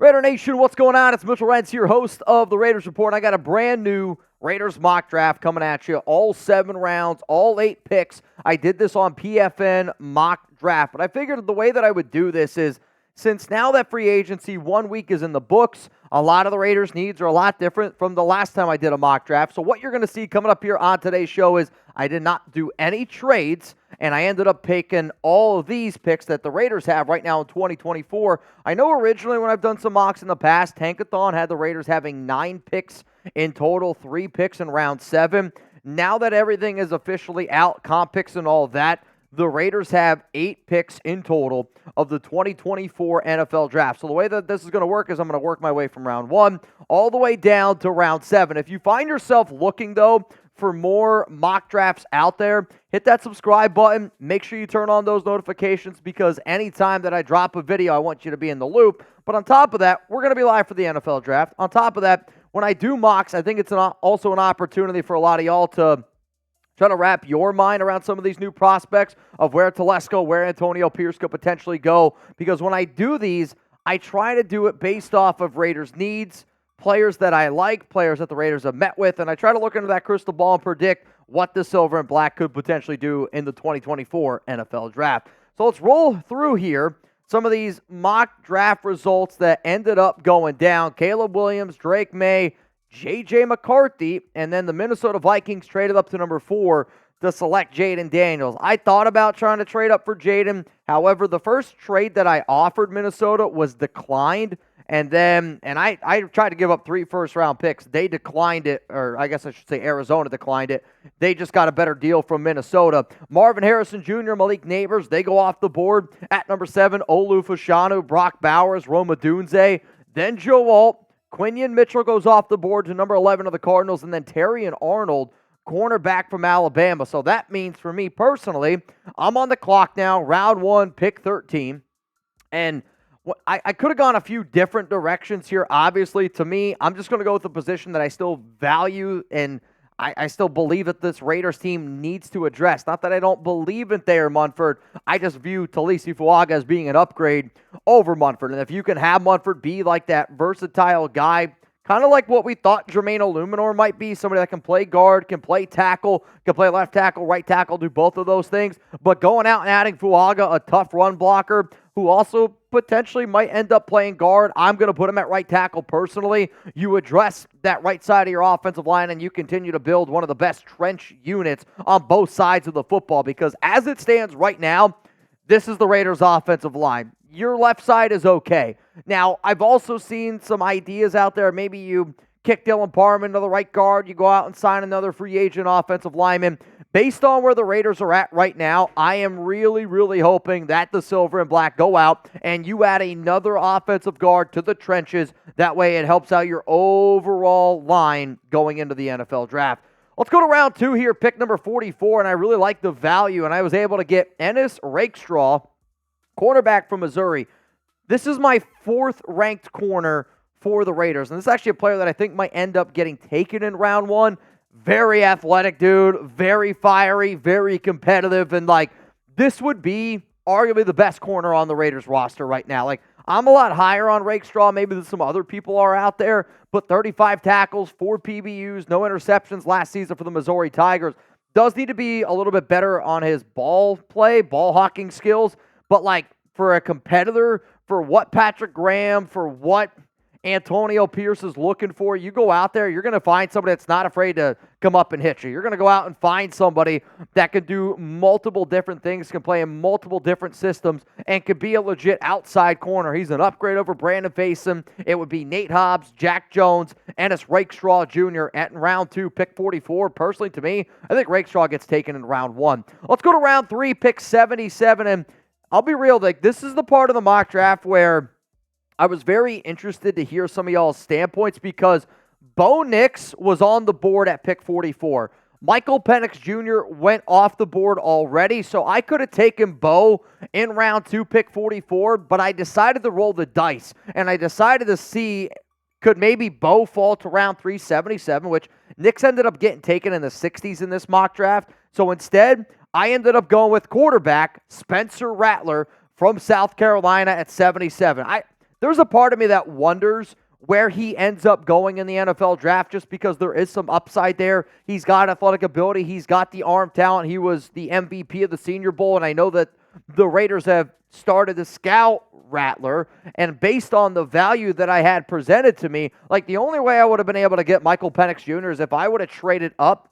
Raider Nation, what's going on? It's Mitchell Rents here, host of the Raiders Report. I got a brand new Raiders mock draft coming at you. All 7 rounds, all 8 picks. I did this on PFN mock draft, but I figured the way that I would do this is, since now that free agency 1 week is in the books, a lot of the Raiders' needs are a lot different from the last time I did a mock draft. So what you're going to see coming up here on today's show is I did not do any trades, and I ended up picking all of these picks that the Raiders have right now in 2024. I know originally when I've done some mocks in the past, Tankathon had the Raiders having 9 picks in total, 3 picks in round 7. Now that everything is officially out, comp picks and all of that, the Raiders have 8 picks in total of the 2024 NFL Draft. So the way that this is going to work is I'm going to work my way from round 1 all the way down to round 7. If you find yourself looking, though, for more mock drafts out there, hit that subscribe button. Make sure you turn on those notifications, because anytime that I drop a video, I want you to be in the loop. But on top of that, we're going to be live for the NFL Draft. On top of that, when I do mocks, I think it's also an opportunity for a lot of y'all to try to wrap your mind around some of these new prospects of where Telesco, where Antonio Pierce could potentially go. Because when I do these, I try to do it based off of Raiders' needs, players that I like, players that the Raiders have met with, and I try to look into that crystal ball and predict what the silver and black could potentially do in the 2024 NFL Draft. So let's roll through here some of these mock draft results that ended up going down. Caleb Williams, Drake Maye, J.J. McCarthy, and then the Minnesota Vikings traded up to number 4 to select Jayden Daniels. I thought about trying to trade up for Jayden. However, the first trade that I offered Minnesota was declined. And I tried to give up 3 first-round picks. They declined it, or I guess I should say Arizona declined it. They just got a better deal from Minnesota. Marvin Harrison Jr., Malik Nabers, they go off the board at number 7. Olu Fashanu, Brock Bowers, Roma Dunze, then Joe Alt. Quinion Mitchell goes off the board to number 11 of the Cardinals, and then Terry and Arnold, cornerback from Alabama. So that means for me personally, I'm on the clock now, round 1, pick 13, and I could have gone a few different directions here. Obviously, to me, I'm just going to go with the position that I still value and I still believe that this Raiders team needs to address. Not that I don't believe in Thayer Munford. I just view Talisi Fuaga as being an upgrade over Munford. And if you can have Munford be like that versatile guy, kind of like what we thought Jermaine Illuminor might be, somebody that can play guard, can play tackle, can play left tackle, right tackle, do both of those things. But going out and adding Fuaga, a tough run blocker, who also potentially might end up playing guard. I'm going to put him at right tackle personally. You address that right side of your offensive line, and you continue to build one of the best trench units on both sides of the football, because as it stands right now, this is the Raiders' offensive line. Your left side is okay. Now, I've also seen some ideas out there. Maybe you kick Dylan Parham to the right guard. You go out and sign another free agent offensive lineman. Based on where the Raiders are at right now, I am really, really hoping that the silver and black go out and you add another offensive guard to the trenches. That way it helps out your overall line going into the NFL Draft. Let's go to round 2 here, pick number 44, and I really like the value, and I was able to get Ennis Rakestraw, cornerback from Missouri. This is my 4th ranked corner for the Raiders, and this is actually a player that I think might end up getting taken in round 1. Very athletic dude, very fiery, very competitive, and this would be arguably the best corner on the Raiders roster right now. I'm a lot higher on Rakestraw maybe than some other people are out there, but 35 tackles, 4 PBUs, no interceptions last season for the Missouri Tigers. Does need to be a little bit better on his ball play, ball hawking skills, but for a competitor, for what Patrick Graham, for what Antonio Pierce is looking for, you go out there, you're going to find somebody that's not afraid to come up and hit you. You're going to go out and find somebody that can do multiple different things, can play in multiple different systems, and could be a legit outside corner. He's an upgrade over Brandon Faison. It would be Nate Hobbs, Jack Jones, Ennis Rakestraw Jr. at round 2, pick 44. Personally, to me, I think Rakestraw gets taken in round 1. Let's go to round 3, pick 77, and I'll be real, this is the part of the mock draft where I was very interested to hear some of y'all's standpoints, because Bo Nix was on the board at pick 44. Michael Penix Jr. went off the board already, so I could have taken Bo in round 2, pick 44, but I decided to roll the dice, and I decided to see, could maybe Bo fall to round 377, which Nix ended up getting taken in the 60s in this mock draft. So instead, I ended up going with quarterback Spencer Rattler from South Carolina at 77. there's a part of me that wonders where he ends up going in the NFL draft, just because there is some upside there. He's got athletic ability. He's got the arm talent. He was the MVP of the Senior Bowl, and I know that the Raiders have started to scout Rattler, and based on the value that I had presented to me, like, the only way I would have been able to get Michael Penix Jr. is if I would have traded up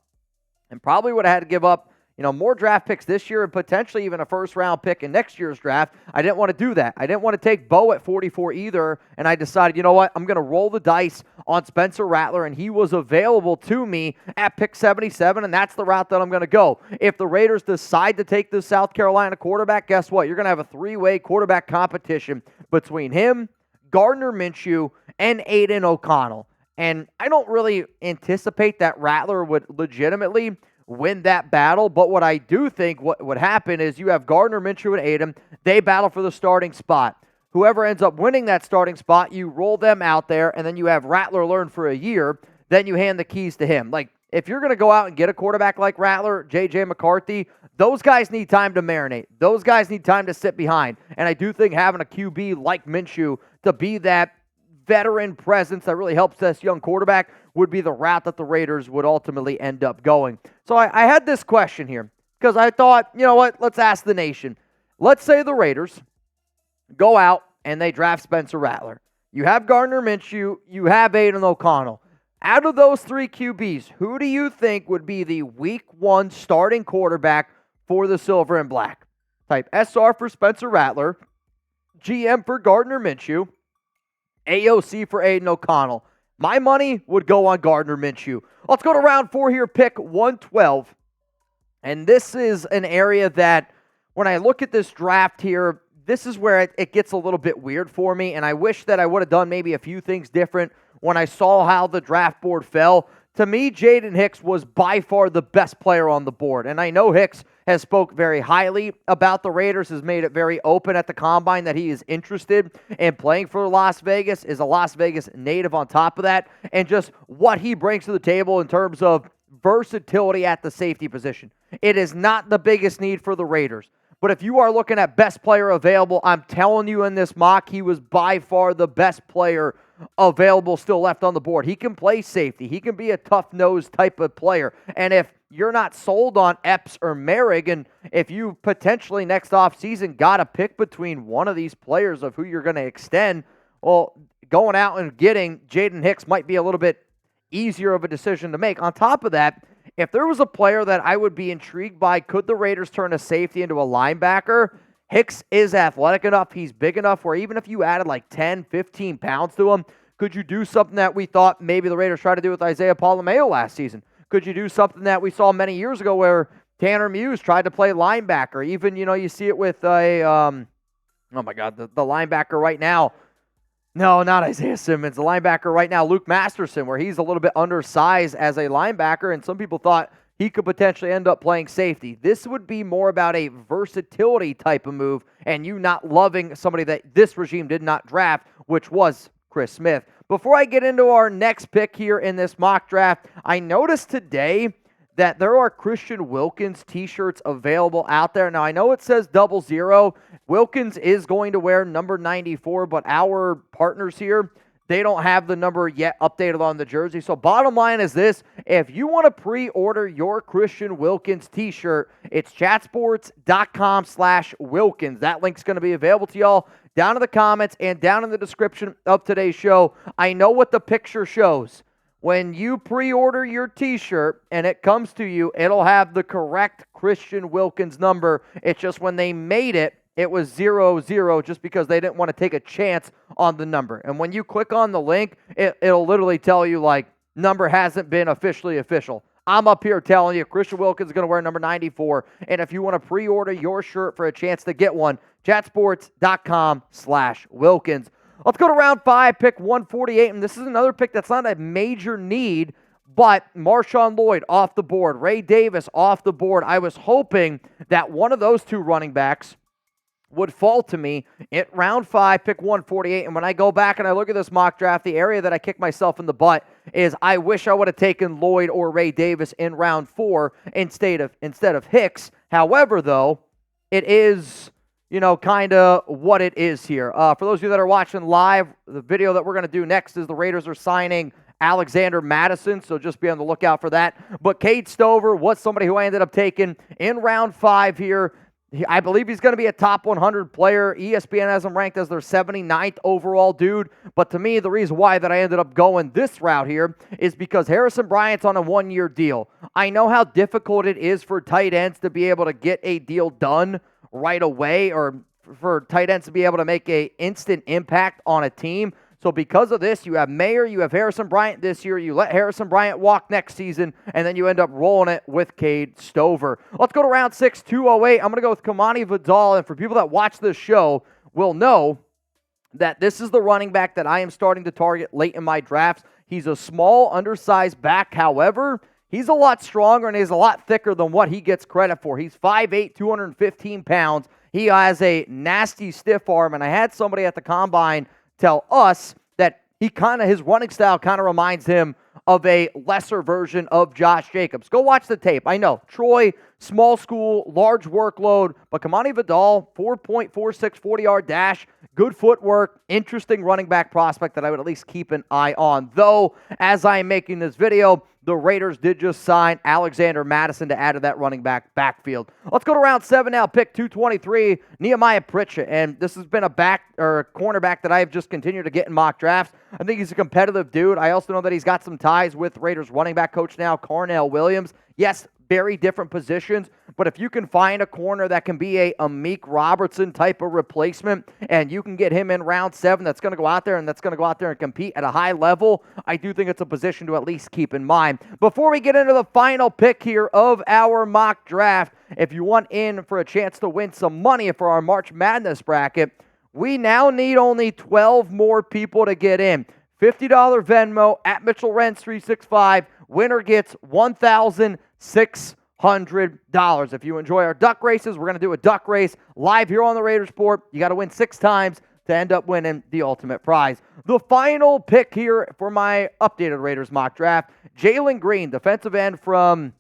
and probably would have had to give up more draft picks this year and potentially even a first-round pick in next year's draft. I didn't want to do that. I didn't want to take Bo at 44 either, and I decided, you know what, I'm going to roll the dice on Spencer Rattler, and he was available to me at pick 77, and that's the route that I'm going to go. If the Raiders decide to take this South Carolina quarterback, guess what? You're going to have a three-way quarterback competition between him, Gardner Minshew, and Aidan O'Connell. And I don't really anticipate that Rattler would legitimately win that battle, but what I do think what would happen is you have Gardner Minshew and Aidan. They battle for the starting spot. Whoever ends up winning that starting spot, you roll them out there, and then you have Rattler learn for a year. Then you hand the keys to him. Like, if you're going to go out and get a quarterback like Rattler, J.J. McCarthy, those guys need time to marinate. Those guys need time to sit behind. And I do think having a QB like Minshew to be that veteran presence that really helps this young quarterback would be the route that the Raiders would ultimately end up going. So I had this question here because I thought, you know what, let's ask the nation. Let's say the Raiders go out and they draft Spencer Rattler. You have Gardner Minshew, you have Aidan O'Connell. Out of those three QBs, who do you think would be the week one starting quarterback for the Silver and Black? Type SR for Spencer Rattler, GM for Gardner Minshew, AOC for Aidan O'Connell. My money would go on Gardner Minshew. Let's go to round 4 here, pick 112. And this is an area that, when I look at this draft here, this is where it gets a little bit weird for me, and I wish that I would have done maybe a few things different when I saw how the draft board fell. To me, Jaden Hicks was by far the best player on the board, and I know Hicks has spoke very highly about the Raiders, has made it very open at the Combine that he is interested in playing for Las Vegas, is a Las Vegas native on top of that, and just what he brings to the table in terms of versatility at the safety position. It is not the biggest need for the Raiders. But if you are looking at best player available, I'm telling you in this mock, he was by far the best player available still left on the board. He can play safety. He can be a tough-nosed type of player. And if you're not sold on Epps or Merrick, and if you potentially next offseason got to pick between one of these players of who you're going to extend, well, going out and getting Jaden Hicks might be a little bit easier of a decision to make. On top of that, if there was a player that I would be intrigued by, could the Raiders turn a safety into a linebacker? Hicks is athletic enough, he's big enough where even if you added like 10, 15 pounds to him, could you do something that we thought maybe the Raiders tried to do with Isaiah Polameo last season? Could you do something that we saw many years ago where Tanner Muse tried to play linebacker? Even, you see it with the linebacker right now. No, not Isaiah Simmons. The linebacker right now, Luke Masterson, where he's a little bit undersized as a linebacker, and some people thought he could potentially end up playing safety. This would be more about a versatility type of move, and you not loving somebody that this regime did not draft, which was Chris Smith. Before I get into our next pick here in this mock draft, I noticed today that there are Christian Wilkins t-shirts available out there. Now, I know it says 00. Wilkins is going to wear number 94, but our partners here, they don't have the number yet updated on the jersey. So bottom line is this: if you want to pre-order your Christian Wilkins t-shirt, it's chatsports.com/Wilkins. That link's going to be available to y'all down in the comments and down in the description of today's show. I know what the picture shows. When you pre-order your t-shirt and it comes to you, it'll have the correct Christian Wilkins number. It's just when they made it, it was 00 just because they didn't want to take a chance on the number. And when you click on the link, it'll literally tell you, like, number hasn't been officially official. I'm up here telling you Christian Wilkins is going to wear number 94. And if you want to pre-order your shirt for a chance to get one, chatsports.com/Wilkins. Let's go to round 5, pick 148, and this is another pick that's not a major need, but Marshawn Lloyd off the board, Ray Davis off the board. I was hoping that one of those two running backs would fall to me at round 5, pick 148, and when I go back and I look at this mock draft, the area that I kick myself in the butt is I wish I would have taken Lloyd or Ray Davis in round 4 instead of Hicks. However, though, it is kind of what it is here. For those of you that are watching live, the video that we're going to do next is the Raiders are signing Alexander Mattison, so just be on the lookout for that. But Cade Stover was somebody who I ended up taking in round 5 here. I believe he's going to be a top 100 player. ESPN has him ranked as their 79th overall dude. But to me, the reason why that I ended up going this route here is because Harrison Bryant's on a 1-year deal. I know how difficult it is for tight ends to be able to get a deal done right away, or for tight ends to be able to make an instant impact on a team. So because of this, you have Maye, you have Harrison Bryant this year. You let Harrison Bryant walk next season, and then you end up rolling it with Cade Stover. Let's go to round 6, 208. I'm going to go with Kamani Vidal, and for people that watch this show will know that this is the running back that I am starting to target late in my drafts. He's a small, undersized back. However, he's a lot stronger and he's a lot thicker than what he gets credit for. He's 5'8", 215 pounds. He has a nasty stiff arm, and I had somebody at the combine tell us that his running style kind of reminds him of a lesser version of Josh Jacobs. Go watch the tape. I know, Troy, small school, large workload, but Kamani Vidal, 4.46 40-yard dash, good footwork, interesting running back prospect that I would at least keep an eye on. Though, as I am making this video, the Raiders did just sign Alexander Mattison to add to that running back backfield. Let's go to round 7 now. Pick 223, Nehemiah Pritchett. And this has been a cornerback that I have just continued to get in mock drafts. I think he's a competitive dude. I also know that he's got some ties with Raiders running back coach now, Carnell Williams. Yes, very different positions, but if you can find a corner that can be a Meek Robertson type of replacement, and you can get him in round 7 that's going to go out there and compete at a high level, I do think it's a position to at least keep in mind. Before we get into the final pick here of our mock draft, if you want in for a chance to win some money for our March Madness bracket, we now need only 12 more people to get in. $50 Venmo at Mitchell Renz 365. Winner gets $1,600. If you enjoy our duck races, we're going to do a duck race live here on the Raiders Report. You got to win 6 times to end up winning the ultimate prize. The final pick here for my updated Raiders mock draft, Jalen Green, defensive end from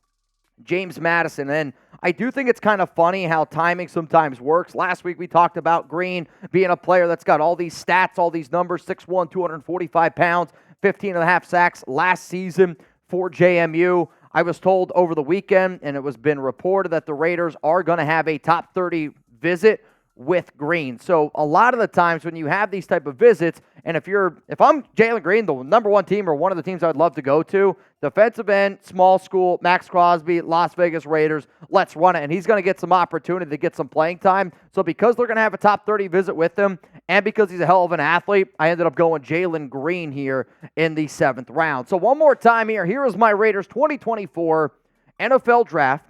James Madison. And I do think it's kind of funny how timing sometimes works. Last week we talked about Green being a player that's got all these stats, all these numbers, 6'1", 245 pounds, 15 and a half sacks last season for JMU. I was told over the weekend, and it was been reported, that the Raiders are going to have a top 30 visit with Green. So a lot of the times when you have these type of visits, and if I'm Jalen Green, the number one team or one of the teams I'd love to go to, defensive end, small school, Max Crosby, Las Vegas Raiders, let's run it. And he's going to get some opportunity to get some playing time. So because they're going to have a top 30 visit with him, and because he's a hell of an athlete, I ended up going Jalen Green here in the 7th round. So one more time here is my Raiders 2024 NFL Draft.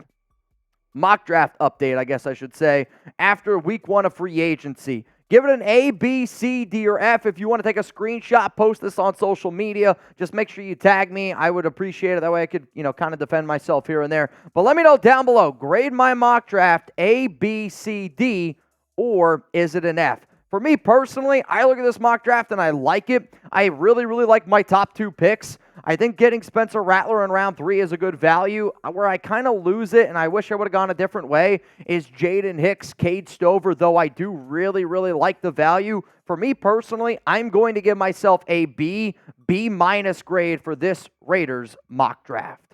Mock draft update, I guess I should say, after week 1 of free agency. Give it an A, B, C, D, or F. If you want to take a screenshot, post this on social media. Just make sure you tag me. I would appreciate it. That way I could, kind of defend myself here and there. But let me know down below. Grade my mock draft A, B, C, D, or is it an F? For me personally, I look at this mock draft and I like it. I really, really like my top 2 picks. I think getting Spencer Rattler in round 3 is a good value. Where I kind of lose it, and I wish I would have gone a different way, is Jaden Hicks, Cade Stover, though I do really, really like the value. For me personally, I'm going to give myself a B minus grade for this Raiders mock draft.